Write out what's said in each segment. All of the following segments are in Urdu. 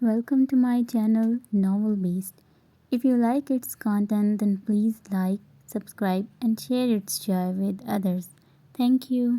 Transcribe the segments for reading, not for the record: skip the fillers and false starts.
Welcome to my channel Novel Beast. If you like its content, then please like, subscribe, and share its joy with others. Thank you.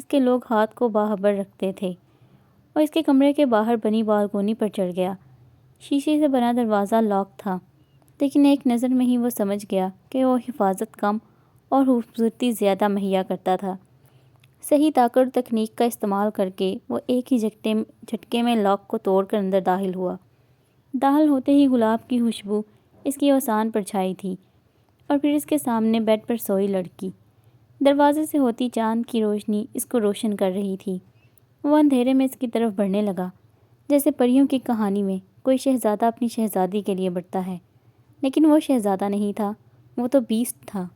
اس کے لوگ ہاتھ کو باخبر رکھتے تھے، اور اس کے کمرے کے باہر بنی بالکونی پر چڑھ گیا۔ شیشے سے بنا دروازہ لاک تھا، لیکن ایک نظر میں ہی وہ سمجھ گیا کہ وہ حفاظت کم اور خوبصورتی زیادہ مہیا کرتا تھا۔ صحیح طاقت اور تکنیک کا استعمال کر کے وہ ایک ہی جھٹکے میں لاک کو توڑ کر اندر داخل ہوا۔ داخل ہوتے ہی گلاب کی خوشبو اس کی اوسان پر چھائی تھی، اور پھر اس کے سامنے بیڈ پر سوئی لڑکی۔ دروازے سے ہوتی چاند کی روشنی اس کو روشن کر رہی تھی۔ وہ اندھیرے میں اس کی طرف بڑھنے لگا، جیسے پریوں کی کہانی میں کوئی شہزادہ اپنی شہزادی کے لیے بڑھتا ہے، لیکن وہ شہزادہ نہیں تھا، وہ تو بیسٹ تھا،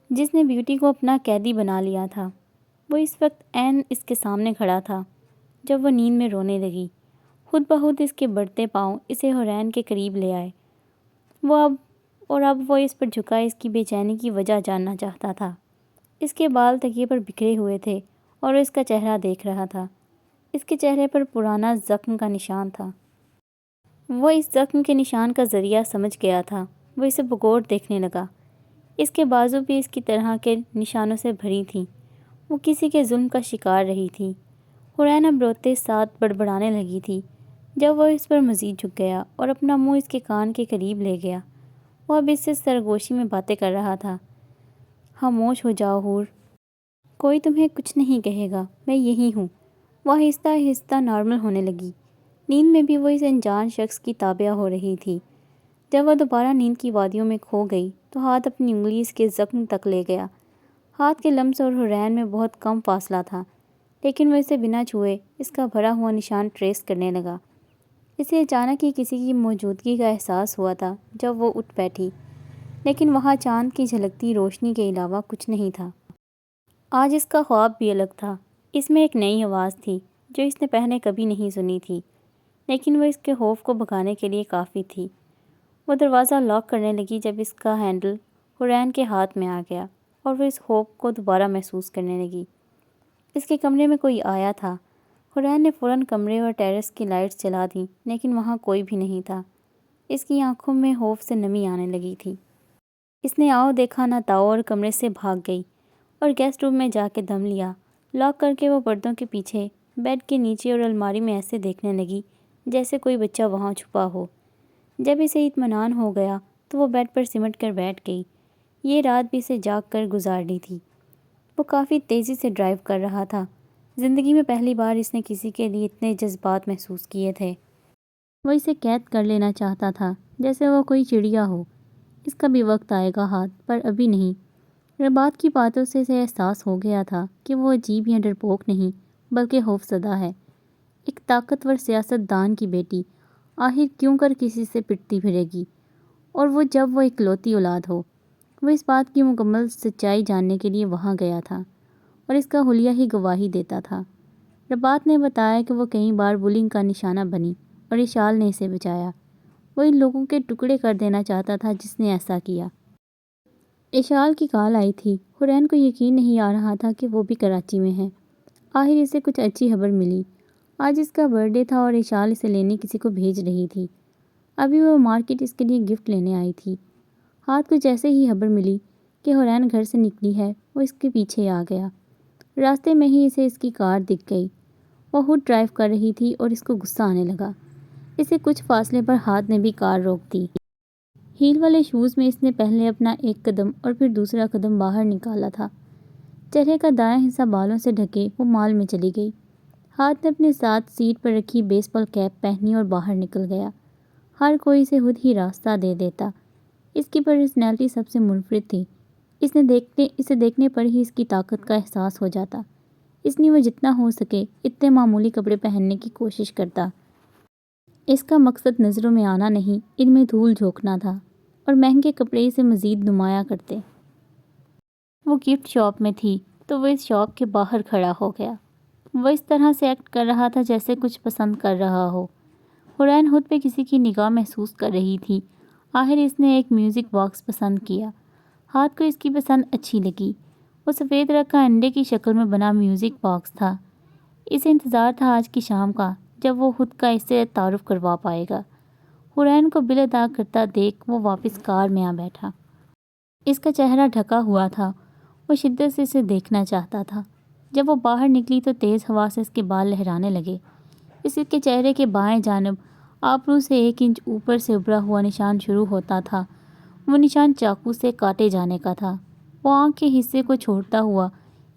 جس نے بیوٹی کو اپنا قیدی بنا لیا تھا۔ وہ اس وقت عین اس کے سامنے کھڑا تھا جب وہ نیند میں رونے لگی۔ خود بخود اس کے بڑھتے پاؤں اسے حورین کے قریب لے آئے۔ اب وہ اس پر جھکا اس کی بے چینی کی وجہ جاننا چاہتا تھا۔ اس کے بال تکیے پر بکھرے ہوئے تھے اور اس کا چہرہ دیکھ رہا تھا۔ اس کے چہرے پر پرانا زخم کا نشان تھا۔ وہ اس زخم کے نشان کا ذریعہ سمجھ گیا تھا۔ وہ اسے بغور دیکھنے لگا۔ اس کے بازو بھی اس کی طرح کے نشانوں سے بھری تھیں۔ وہ کسی کے ظلم کا شکار رہی تھی۔ حورین اب روتے ساتھ بڑبڑانے لگی تھی جب وہ اس پر مزید جھک گیا اور اپنا منہ اس کے کان کے قریب لے گیا۔ وہ اب اس سے سرگوشی میں باتیں کر رہا تھا۔ خاموش ہو جاؤ حور، کوئی تمہیں کچھ نہیں کہے گا، میں یہی ہوں۔ وہ آہستہ آہستہ نارمل ہونے لگی۔ نیند میں بھی وہ اس انجان شخص کی تابع ہو رہی تھی۔ جب وہ دوبارہ نیند کی وادیوں میں کھو گئی تو ہاتھ اپنی انگلی اس کے زخم تک لے گیا۔ ہاتھ کے لمس اور حورین میں بہت کم فاصلہ تھا، لیکن وہ اسے بنا چھوئے اس کا بھرا ہوا نشان ٹریس کرنے لگا۔ اسے اچانک ہی کسی کی موجودگی کا احساس ہوا تھا جب وہ اٹھ بیٹھی، لیکن وہاں چاند کی جھلکتی روشنی کے علاوہ کچھ نہیں تھا۔ آج اس کا خواب بھی الگ تھا۔ اس میں ایک نئی آواز تھی جو اس نے پہلے کبھی نہیں سنی تھی، لیکن وہ اس کے خوف کو بھگانے کے لیے کافی تھی۔ وہ دروازہ لاک کرنے لگی جب اس کا ہینڈل حورین کے ہاتھ میں آ گیا اور وہ اس خوف کو دوبارہ محسوس کرنے لگی۔ اس کے کمرے میں کوئی آیا تھا۔ حورین نے فوراً کمرے اور ٹیرس کی لائٹس جلا دیں، لیکن وہاں کوئی بھی نہیں تھا۔ اس کی آنکھوں میں خوف سے نمی آنے لگی تھی۔ اس نے آؤ دیکھا نہ تاؤ اور کمرے سے بھاگ گئی اور گیسٹ روم میں جا کے دم لیا۔ لاک کر کے وہ پردوں کے پیچھے، بیڈ کے نیچے اور الماری میں ایسے دیکھنے لگی جیسے کوئی بچہ وہاں چھپا ہو۔ جب اسے اطمینان ہو گیا تو وہ بیڈ پر سمٹ کر بیٹھ گئی۔ یہ رات بھی اسے جاگ کر گزارنی تھی۔ وہ کافی تیزی سے ڈرائیو کر رہا تھا۔ زندگی میں پہلی بار اس نے کسی کے لیے اتنے جذبات محسوس کیے تھے۔ وہ اسے قید کر لینا چاہتا تھا جیسے وہ کوئی چڑیا ہو۔ اس کا بھی وقت آئے گا ہاتھ، پر ابھی نہیں۔ ربات کی باتوں سے اسے احساس ہو گیا تھا کہ وہ عجیب یا ڈرپوک نہیں بلکہ خوفزدہ ہے۔ ایک طاقتور سیاست دان کی بیٹی آخر کیوں کر کسی سے پٹتی پھرے گی، اور وہ جب وہ اکلوتی اولاد ہو۔ وہ اس بات کی مکمل سچائی جاننے کے لیے وہاں گیا تھا، اور اس کا حلیہ ہی گواہی دیتا تھا۔ ربات نے بتایا کہ وہ کئی بار بلنگ کا نشانہ بنی اور اشال نے اسے بچایا۔ وہ ان لوگوں کے ٹکڑے کر دینا چاہتا تھا جس نے ایسا کیا۔ اشال کی کال آئی تھی۔ حورین کو یقین نہیں آ رہا تھا کہ وہ بھی کراچی میں ہے۔ آخر اسے کچھ اچھی خبر ملی۔ آج اس کا برتھ ڈے تھا اور اشال اسے لینے کسی کو بھیج رہی تھی۔ ابھی وہ مارکیٹ اس کے لیے گفٹ لینے آئی تھی۔ ہاتھ کو جیسے ہی خبر ملی کہ حورین گھر سے نکلی ہے، وہ اس کے پیچھے آ گیا۔ راستے میں ہی اسے اس کی کار دکھ گئی۔ وہ خود ڈرائیو کر رہی تھی اور اس کو غصہ آنے لگا۔ اسے کچھ فاصلے پر ہاتھ نے بھی کار روک دی۔ ہیل والے شوز میں اس نے پہلے اپنا ایک قدم اور پھر دوسرا قدم باہر نکالا تھا۔ چہرے کا دایاں حصہ بالوں سے ڈھکے وہ مال میں چلی گئی۔ ہاتھ نے اپنے ساتھ سیٹ پر رکھی بیس بال کیپ پہنی اور باہر نکل گیا۔ ہر کوئی اسے خود ہی راستہ دے دیتا۔ اس کی پرسنالٹی سب سے منفرد تھی۔ اسے دیکھنے پر ہی اس کی طاقت کا احساس ہو جاتا۔ اس لیے وہ جتنا ہو سکے اتنے معمولی کپڑے پہننے کی کوشش کرتا۔ اس کا مقصد نظروں میں آنا نہیں، ان میں دھول جھونکنا تھا، اور مہنگے کپڑے اسے مزید نمایاں کرتے۔ وہ گفٹ شاپ میں تھی تو وہ اس شاپ کے باہر کھڑا ہو گیا۔ وہ اس طرح سے ایکٹ کر رہا تھا جیسے کچھ پسند کر رہا ہو۔ حورین خود پہ کسی کی نگاہ محسوس کر رہی تھی۔ آخر اس نے ایک میوزک باکس پسند کیا۔ ہاتھ کو اس کی پسند اچھی لگی۔ وہ سفید رنگ کا انڈے کی شکل میں بنا میوزک باکس تھا۔ اسے انتظار تھا آج کی شام کا جب وہ خود کا اس سے تعارف کروا پائے گا۔ حورین کو بل ادا کرتا دیکھ وہ واپس کار میں آ بیٹھا۔ اس کا چہرہ ڈھکا ہوا تھا۔ وہ شدت سے اسے دیکھنا چاہتا تھا۔ جب وہ باہر نکلی تو تیز ہوا سے اس کے بال لہرانے لگے۔ اس کے چہرے کے بائیں جانب آبرو سے 1 انچ اوپر سے ابھرا ہوا نشان شروع ہوتا تھا۔ وہ نشان چاقو سے کاٹے جانے کا تھا۔ وہ آنکھ کے حصے کو چھوڑتا ہوا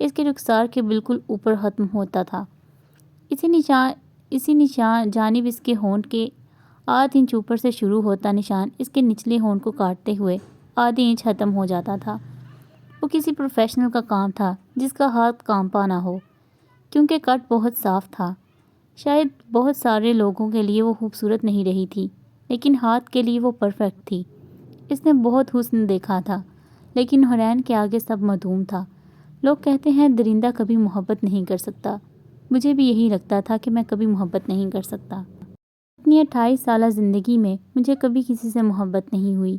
اس کے رخسار کے بالکل اوپر ختم ہوتا تھا۔ اسی جانب اس کے ہونٹ کے آدھ انچ اوپر سے شروع ہوتا نشان اس کے نچلے ہونٹ کو کاٹتے ہوئے آدھی انچ ختم ہو جاتا تھا۔ وہ کسی پروفیشنل کا کام تھا جس کا ہاتھ کانپا نہ ہو، کیونکہ کٹ بہت صاف تھا۔ شاید بہت سارے لوگوں کے لیے وہ خوبصورت نہیں رہی تھی، لیکن ہاتھ کے لیے وہ پرفیکٹ تھی۔ اس نے بہت حسن دیکھا تھا، لیکن حورین کے آگے سب معدوم تھا۔ لوگ کہتے ہیں درندہ کبھی محبت نہیں کر سکتا۔ مجھے بھی یہی لگتا تھا کہ میں کبھی محبت نہیں کر سکتا۔ اپنی 28 سالہ زندگی میں مجھے کبھی کسی سے محبت نہیں ہوئی،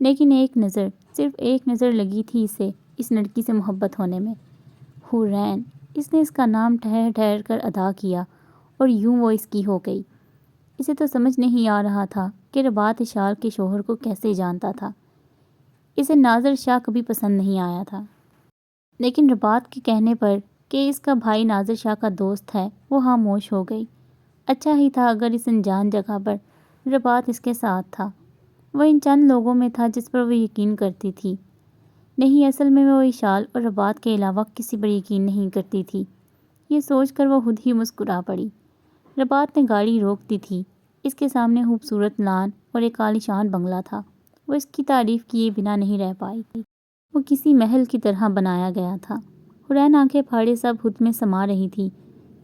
لیکن صرف ایک نظر لگی تھی اسے اس لڑکی سے محبت ہونے میں۔ حورین، اس نے اس کا نام ٹھہر ٹھہر کر ادا کیا اور یوں وہ اس کی ہو گئی۔ اسے تو سمجھ نہیں آ رہا تھا کہ رباط اشار کے شوہر کو کیسے جانتا تھا۔ اسے ناظر شاہ کبھی پسند نہیں آیا تھا، لیکن رباط کے کہنے پر کہ اس کا بھائی ناظر شاہ کا دوست ہے وہ خاموش ہو گئی۔ اچھا ہی تھا اگر اس انجان جگہ پر رباط اس کے ساتھ تھا۔ وہ ان چند لوگوں میں تھا جس پر وہ یقین کرتی تھی۔ نہیں، اصل میں وہ اشال اور رباط کے علاوہ کسی پر یقین نہیں کرتی تھی۔ یہ سوچ کر وہ خود ہی مسکرا پڑی۔ رباط نے گاڑی روک دی تھی۔ اس کے سامنے خوبصورت لان اور ایک عالیشان بنگلہ تھا۔ وہ اس کی تعریف کیے بنا نہیں رہ پائی تھی۔ وہ کسی محل کی طرح بنایا گیا تھا۔ حورین آنکھیں پھاڑے سب خود میں سما رہی تھی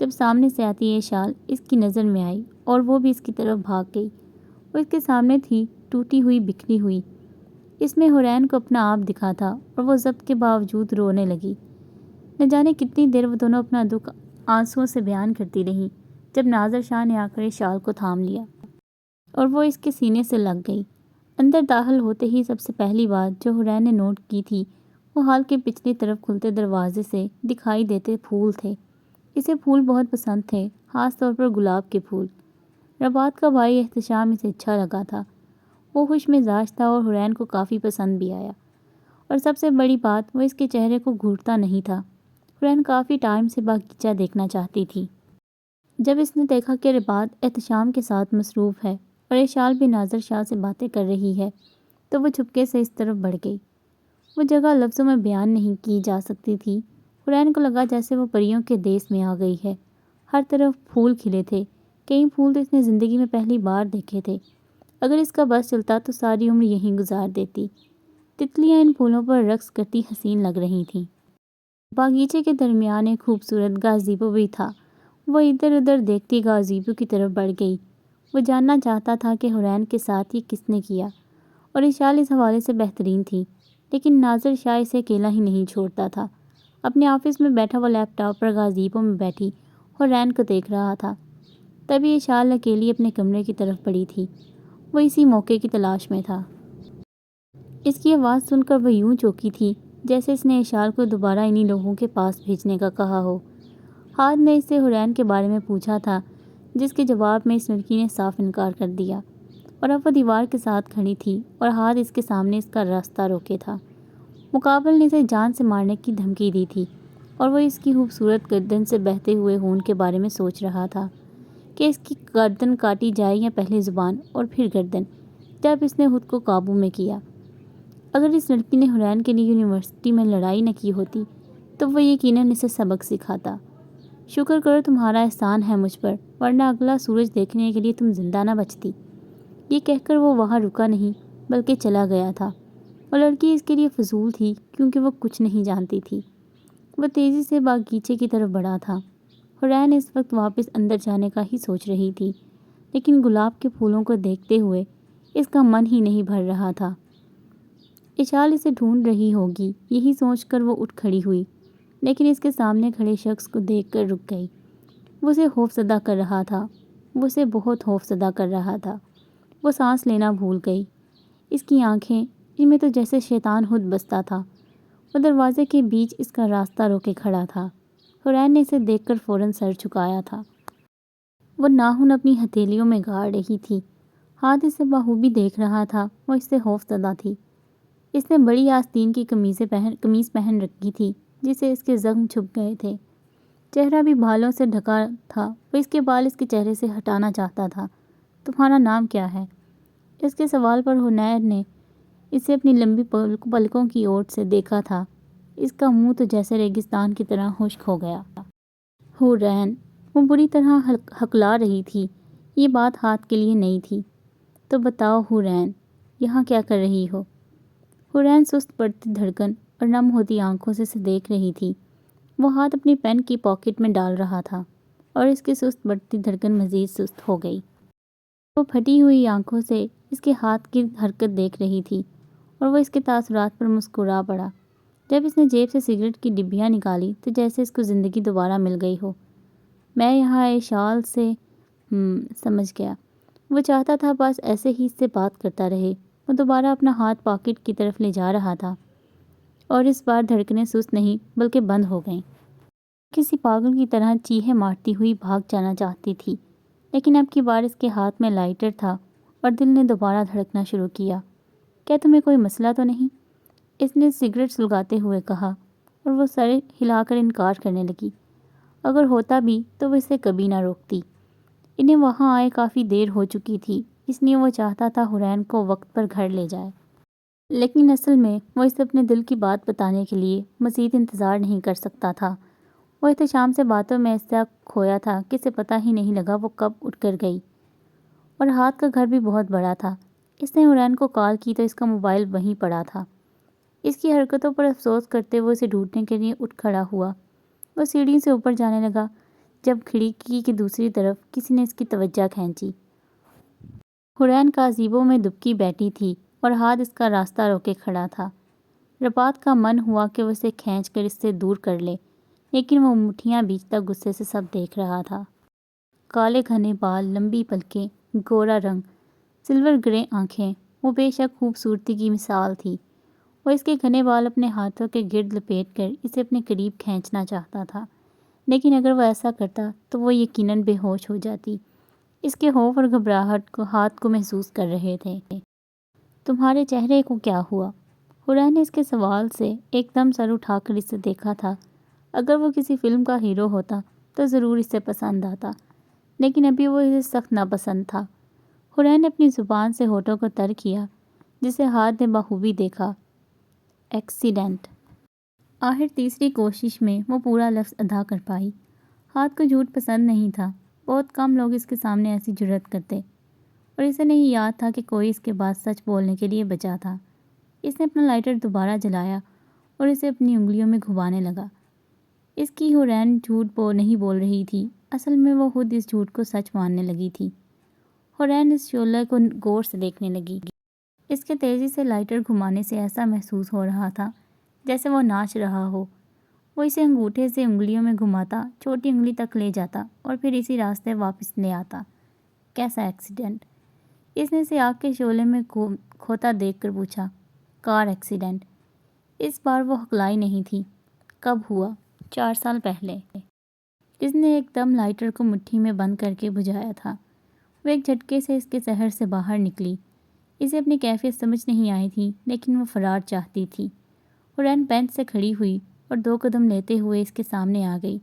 جب سامنے سے آتی یہ شال اس کی نظر میں آئی اور وہ بھی اس کی طرف بھاگ گئی۔ وہ اس کے سامنے تھی، ٹوٹی ہوئی، بکھری ہوئی۔ اس میں حورین کو اپنا آپ دکھا تھا اور وہ ضبط کے باوجود رونے لگی۔ نہ جانے کتنی دیر وہ دونوں اپنا دکھ آنسوؤں سے بیان کرتی رہیں، جب ناظر شاہ نے آ کر اس شال کو تھام لیا اور وہ اس کے سینے سے لگ گئی۔ اندر داخل ہوتے ہی سب سے پہلی بات جو حورین نے نوٹ کی تھی وہ ہال کے پچھلی طرف کھلتے دروازے سے دکھائی دیتے پھول تھے۔ اسے پھول بہت پسند تھے، خاص طور پر گلاب کے پھول۔ رباط کا بھائی احتشام اسے اچھا لگا تھا۔ وہ خوش مزاج تھا اور حورین کو کافی پسند بھی آیا، اور سب سے بڑی بات وہ اس کے چہرے کو گھورتا نہیں تھا۔ حورین کافی ٹائم سے باغیچہ دیکھنا چاہتی تھی۔ جب اس نے دیکھا کہ رباط احتشام کے ساتھ مصروف ہے اور یہ شال بھی ناظر شاہ سے باتیں کر رہی ہے تو وہ چھپکے سے اس طرف بڑھ گئی۔ وہ جگہ لفظوں میں بیان نہیں کی جا سکتی تھی۔ حورین کو لگا جیسے وہ پریوں کے دیس میں آ گئی ہے۔ ہر طرف پھول کھلے تھے، کئی پھول تو اس نے زندگی میں پہلی بار دیکھے تھے۔ اگر اس کا بس چلتا تو ساری عمر یہیں گزار دیتی۔ تتلیاں ان پھولوں پر رقص کرتی حسین لگ رہی تھیں۔ باغیچے کے درمیان ایک خوبصورت گازیبو بھی تھا۔ وہ ادھر ادھر دیکھتی گازیبو کی طرف بڑھ گئی۔ وہ جاننا چاہتا تھا کہ حورین کے ساتھ یہ کس نے کیا، اور یہ شال اس حوالے سے بہترین تھی، لیکن ناظر شاہ اسے اکیلا ہی نہیں چھوڑتا تھا۔ اپنے آفس میں بیٹھا وہ لیپ ٹاپ پر گازیبو میں بیٹھی حورین کو دیکھ رہا تھا۔ تبھی یہ شال اکیلی اپنے کمرے کی طرف پڑی تھی۔ وہ اسی موقع کی تلاش میں تھا۔ اس کی آواز سن کر وہ یوں چونکی تھی جیسے اس نے اشال کو دوبارہ انہی لوگوں کے پاس بھیجنے کا کہا ہو۔ ہاد نے اس سے حورین کے بارے میں پوچھا تھا، جس کے جواب میں اس لڑکی نے صاف انکار کر دیا، اور اب وہ دیوار کے ساتھ کھڑی تھی اور ہاد اس کے سامنے اس کا راستہ روکے تھا۔ مقابل نے اسے جان سے مارنے کی دھمکی دی تھی، اور وہ اس کی خوبصورت گردن سے بہتے ہوئے خون کے بارے میں سوچ رہا تھا کہ اس کی گردن کاٹی جائے یا پہلے زبان اور پھر گردن، جب اس نے خود کو قابو میں کیا۔ اگر اس لڑکی نے حورین کے لیے یونیورسٹی میں لڑائی نہ کی ہوتی تو وہ یقیناً اسے سبق سکھاتا۔ شکر کرو تمہارا احسان ہے مجھ پر، ورنہ اگلا سورج دیکھنے کے لیے تم زندہ نہ بچتی۔ یہ کہہ کر وہ وہاں رکا نہیں بلکہ چلا گیا تھا۔ وہ لڑکی اس کے لیے فضول تھی کیونکہ وہ کچھ نہیں جانتی تھی۔ وہ تیزی سے باغیچے کی طرف بڑھا تھا۔ حورین اس وقت واپس اندر جانے کا ہی سوچ رہی تھی، لیکن گلاب کے پھولوں کو دیکھتے ہوئے اس کا من ہی نہیں بھر رہا تھا۔ اشال اسے ڈھونڈ رہی ہوگی، یہی سوچ کر وہ اٹھ کھڑی ہوئی، لیکن اس کے سامنے کھڑے شخص کو دیکھ کر رک گئی۔ وہ اسے خوفزدہ کر رہا تھا، وہ اسے بہت خوفزدہ کر رہا تھا۔ وہ سانس لینا بھول گئی۔ اس کی آنکھیں، ان میں تو جیسے شیطان خود بستا تھا۔ وہ دروازے کے بیچ اس کا راستہ روکے کھڑا تھا۔ حورین نے اسے دیکھ کر فوراً سر جھکایا تھا۔ وہ ناخن اپنی ہتھیلیوں میں گاڑ رہی تھی۔ ہاتھ اسے بخوبی دیکھ رہا تھا۔ وہ اس سے خوفزدہ تھی۔ اس نے بڑی آستین کی قمیض پہن رکھی تھی جس سے اس کے زخم چھپ گئے تھے۔ چہرہ بھی بالوں سے ڈھکا تھا۔ وہ اس کے بال اس کے چہرے سے ہٹانا چاہتا تھا۔ تمہارا نام کیا ہے؟ اس کے سوال پر حنیر نے اسے اپنی لمبی پلکوں کی اور سے دیکھا تھا۔ اس کا منہ تو جیسے ریگستان کی طرح خشک ہو گیا۔ حورین، وہ بری طرح ہکلا رہی تھی۔ یہ بات ہاتھ کے لیے نئی تھی۔ تو بتاؤ حورین، یہاں کیا کر رہی ہو؟ حورین سست بڑھتی دھڑکن اور نم ہوتی آنکھوں سے اسے دیکھ رہی تھی۔ وہ ہاتھ اپنی پین کی پاکٹ میں ڈال رہا تھا اور اس کی سست بڑھتی دھڑکن مزید سست ہو گئی۔ وہ پھٹی ہوئی آنکھوں سے اس کے ہاتھ کی حرکت دیکھ رہی تھی اور وہ اس کے تاثرات پر مسکرا پڑا۔ جب اس نے جیب سے سگریٹ کی ڈبیاں نکالی تو جیسے اس کو زندگی دوبارہ مل گئی ہو۔ میں یہاں اشال سے سمجھ گیا۔ وہ چاہتا تھا بس ایسے ہی اس سے بات کرتا رہے۔ وہ دوبارہ اپنا ہاتھ پاکٹ کی طرف لے جا رہا تھا اور اس بار دھڑکنیں سست نہیں بلکہ بند ہو گئیں۔ کسی پاگل کی طرح چیخیں مارتی ہوئی بھاگ جانا چاہتی تھی، لیکن اب کی بار اس کے ہاتھ میں لائٹر تھا اور دل نے دوبارہ دھڑکنا شروع کیا۔ کیا تمہیں کوئی مسئلہ تو نہیں؟ اس نے سگریٹ سلگاتے ہوئے کہا اور وہ سر ہلا کر انکار کرنے لگی۔ اگر ہوتا بھی تو وہ اسے کبھی نہ روکتی۔ انہیں وہاں آئے کافی دیر ہو چکی تھی، اس لیے وہ چاہتا تھا حورین کو وقت پر گھر لے جائے۔ لیکن اصل میں وہ اسے اپنے دل کی بات بتانے کے لیے مزید انتظار نہیں کر سکتا تھا۔ وہ احتشام سے باتوں میں ایسا کھویا تھا کہ اسے پتہ ہی نہیں لگا وہ کب اٹھ کر گئی۔ اور ہاتھ کا گھر بھی بہت بڑا تھا۔ اس نے حورین کو کال کی تو اس کا موبائل وہیں پڑا تھا۔ اس کی حرکتوں پر افسوس کرتے ہوئے اسے ڈھونڈنے کے لیے اٹھ کھڑا ہوا۔ وہ سیڑھی سے اوپر جانے لگا جب کھڑکی کی دوسری طرف کسی نے اس کی توجہ کھینچی۔ حورین کازیبو میں دبکی بیٹھی تھی اور ہاتھ اس کا راستہ روکے کھڑا تھا۔ رباط کا من ہوا کہ وہ اسے کھینچ کر اس سے دور کر لے، لیکن وہ مٹھیاں بیچتا غصے سے سب دیکھ رہا تھا۔ کالے گھنے بال، لمبی پلکیں، گورا رنگ، سلور گرے آنکھیں، وہ بے شک خوبصورتی کی مثال تھی۔ وہ اس کے گھنے بال اپنے ہاتھوں کے گرد لپیٹ کر اسے اپنے قریب کھینچنا چاہتا تھا، لیکن اگر وہ ایسا کرتا تو وہ یقیناً بے ہوش ہو جاتی۔ اس کے خوف اور گھبراہٹ کو ہاتھ کو محسوس کر رہے تھے۔ تمہارے چہرے کو کیا ہوا؟ حورین نے اس کے سوال سے ایک دم سر اٹھا کر اسے دیکھا تھا۔ اگر وہ کسی فلم کا ہیرو ہوتا تو ضرور اسے پسند آتا، لیکن ابھی وہ اسے سخت ناپسند تھا۔ حورین نے اپنی زبان سے ہونٹوں کو تر کیا، جسے ہاتھ نے بخوبی دیکھا۔ ایکسیڈنٹ۔ آخر تیسری کوشش میں وہ پورا لفظ ادا کر پائی۔ ہاتھ کو جھوٹ پسند نہیں تھا۔ بہت کم لوگ اس کے سامنے ایسی جرأت کرتے، اور اسے نہیں یاد تھا کہ کوئی اس کے بعد سچ بولنے کے لیے بچا تھا۔ اس نے اپنا لائٹر دوبارہ جلایا اور اسے اپنی انگلیوں میں گھمانے لگا۔ اس کی حورین جھوٹ نہیں بول رہی تھی، اصل میں وہ خود اس جھوٹ کو سچ ماننے لگی تھی۔ حورین اس شعلے کو غور سے دیکھنے لگی۔ اس کے تیزی سے لائٹر گھمانے سے ایسا محسوس ہو رہا تھا جیسے وہ ناچ رہا ہو۔ وہ اسے انگوٹھے سے انگلیوں میں گھماتا، چھوٹی انگلی تک لے جاتا اور پھر اسی راستے واپس لے آتا۔ کیسا ایکسیڈنٹ؟ اس نے اسے آگ کے شعلے میں کھوتا دیکھ کر پوچھا۔ Car accident. اس بار وہ ہکلائی نہیں تھی۔ کب ہوا؟ 4 سال پہلے۔ اس نے ایک دم لائٹر کو مٹھی میں بند کر کے بجھایا تھا۔ وہ ایک جھٹکے سے اس کے زہر سے باہر نکلی۔ اسے اپنی کیفیت سمجھ نہیں آئی تھی، لیکن وہ فرار چاہتی تھی۔ حورین بینچ سے کھڑی ہوئی اور 2 قدم لیتے ہوئے اس کے سامنے آ گئی۔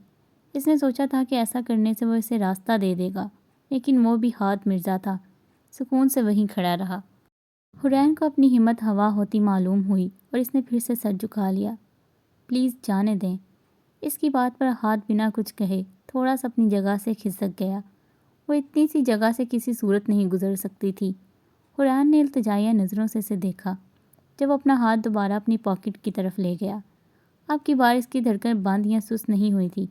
اس نے سوچا تھا کہ ایسا کرنے سے وہ اسے راستہ دے دے گا، لیکن وہ بھی ہاتھ مرزا تھا، سکون سے وہیں کھڑا رہا۔ حورین کو اپنی ہمت ہوا ہوتی معلوم ہوئی اور اس نے پھر سے سر جھکا لیا۔ پلیز جانے دیں۔ اس کی بات پر ہاتھ بنا کچھ کہے تھوڑا سا اپنی جگہ سے کھسک گیا۔ وہ اتنی سی جگہ سے کسی صورت نہیں گزر سکتی تھی۔ حورین نے التجائیہ نظروں سے اسے دیکھا جب اپنا ہاتھ دوبارہ اپنی پاکٹ کی طرف لے گیا۔ اب کی بار اس کی دھڑکن بند یا سست نہیں ہوئی تھی،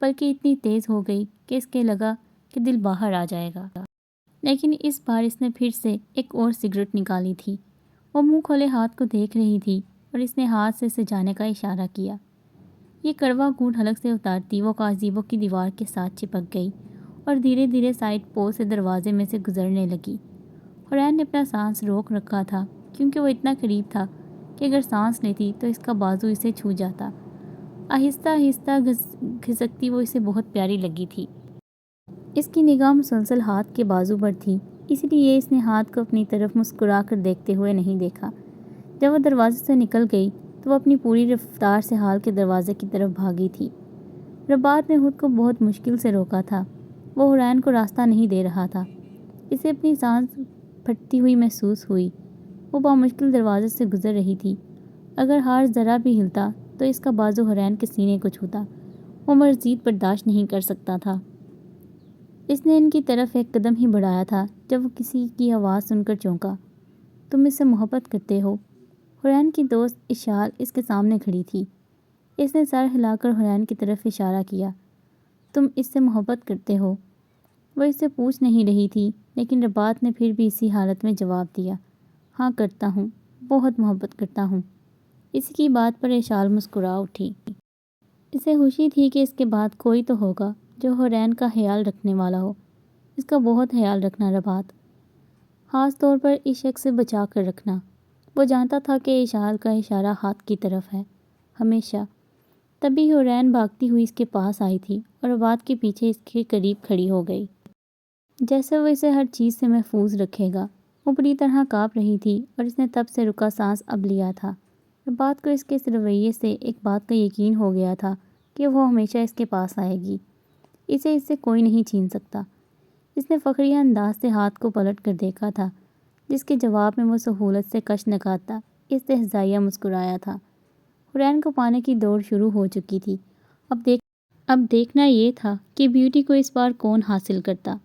بلکہ اتنی تیز ہو گئی کہ اس کے لگا کہ دل باہر آ جائے گا۔ لیکن اس بار اس نے پھر سے ایک اور سگریٹ نکالی تھی۔ وہ منہ کھولے ہاتھ کو دیکھ رہی تھی اور اس نے ہاتھ سے اسے جانے کا اشارہ کیا۔ یہ کڑوا گھونٹ حلق سے اتارتی وہ کازیبو کی دیوار کے ساتھ چپک گئی اور دھیرے دھیرے سائڈ پو سے دروازے میں سے گزرنے لگی۔ حورین نے اپنا سانس روک رکھا تھا کیونکہ وہ اتنا قریب تھا کہ اگر سانس لیتی تو اس کا بازو اسے چھو جاتا۔ آہستہ آہستہ کھسکتی وہ اسے بہت پیاری لگی تھی۔ اس کی نگاہ مسلسل ہاتھ کے بازو پر تھی، اس لیے اس نے ہاتھ کو اپنی طرف مسکرا کر دیکھتے ہوئے نہیں دیکھا۔ جب وہ دروازے سے نکل گئی تو وہ اپنی پوری رفتار سے ہال کے دروازے کی طرف بھاگی تھی۔ ربات نے خود کو بہت مشکل سے روکا تھا۔ وہ حورین کو راستہ نہیں دے رہا تھا۔ اسے اپنی سانس پھٹتی ہوئی محسوس ہوئی۔ وہ بامشکل دروازے سے گزر رہی تھی۔ اگر ہار ذرا بھی ہلتا تو اس کا بازو حورین کے سینے کو چھوتا۔ وہ مزید برداشت نہیں کر سکتا تھا۔ اس نے ان کی طرف ایک قدم ہی بڑھایا تھا جب وہ کسی کی آواز سن کر چونکا۔ تم اس سے محبت کرتے ہو؟ حورین کی دوست اشال اس کے سامنے کھڑی تھی۔ اس نے سر ہلا کر حورین کی طرف اشارہ کیا۔ تم اس سے محبت کرتے ہو؟ وہ اس سے پوچھ نہیں رہی تھی، لیکن ربات نے پھر بھی اسی حالت میں جواب دیا، ہاں کرتا ہوں، بہت محبت کرتا ہوں۔ اسی کی بات پر اشال مسکرا اٹھی۔ اسے خوشی تھی کہ اس کے بعد کوئی تو ہوگا جو حورین کا خیال رکھنے والا ہو۔ اس کا بہت خیال رکھنا ربات، خاص طور پر اس شخص سے بچا کر رکھنا۔ وہ جانتا تھا کہ اشال کا اشارہ ہاتھ کی طرف ہے، ہمیشہ۔ تبھی حورین بھاگتی ہوئی اس کے پاس آئی تھی اور ربات کے پیچھے اس کے قریب کھڑی ہو گئی، جیسے وہ اسے ہر چیز سے محفوظ رکھے گا۔ وہ بری طرح کانپ رہی تھی اور اس نے تب سے رکا سانس اب لیا تھا۔ ربات کو اس کے اس رویے سے ایک بات کا یقین ہو گیا تھا کہ وہ ہمیشہ اس کے پاس آئے گی۔ اسے اس سے کوئی نہیں چھین سکتا۔ اس نے فخریہ انداز سے ہاتھ کو پلٹ کر دیکھا تھا، جس کے جواب میں وہ سہولت سے کش نکالتا استہزائیہ مسکرایا تھا۔ حورین کو پانے کی دوڑ شروع ہو چکی تھی۔ اب دیکھنا یہ تھا کہ بیوٹی کو اس بار کون حاصل کرتا،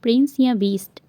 پرنس یا بیسٹ۔